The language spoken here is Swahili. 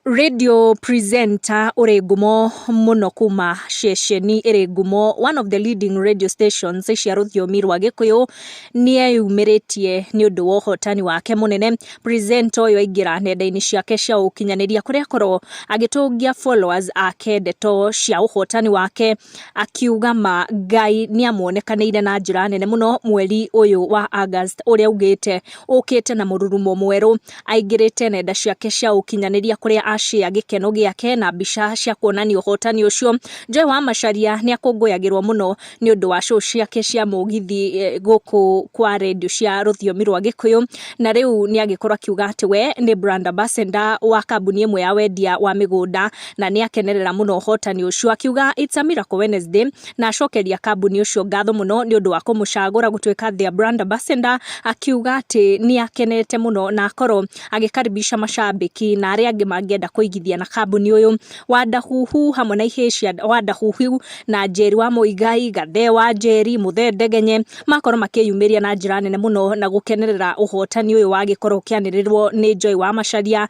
Radio presenter uri ngumo muno kuma ceceni iri ngumo, one of the leading radio stations cia ruthiomi rwa Gikuyu ni eyumiritie ni undu wa uhotani wake munene. Presenter uyu aingira nenda-ini ciake cia ukinyaniria kuria korwo agitungia followers ake ndeto cia uhotani wake, akiuga ma Ngai ni amuonekanire na njira nene muno mweri uyu wa August, uria ugite ukite na mururumo mweru. Aingirite nenda ciake cia ukinyaniria kuria cia gikeno giake na mbica cia kuonania uhotani ucio. Joy wa Macharia ni akunguyagirwo muno ni undu wa show ciake cia mugithi guku kwa radio cia ruthiomi rwa Gikuyu, na riu ni agikorwo akiuga ati we ni brand ambassador wa kambuni imwe ya wendia wa migunda na ni akenerera muno uhotani ucio, akiuga it's a miracle Wednesday na acokeria kambuni ucio ngatho muno ni undu wa kumucagura gutuika their brand ambassador, akiuga ati ni akenete muno na akoro agikaribisha mashabiki na aria angi mangienda kuigithia na kambuni uyu. Wadahuhu hamwe na ihecia Wadahuhu na Njeri wa Muigai, Gathe wa Njeri, Muthe Ndegenye makorwo makiyumiria na njira nene muno na gukenerera uhotani uyu wa gikorwo kianirirwo ni Joy wa Macharia.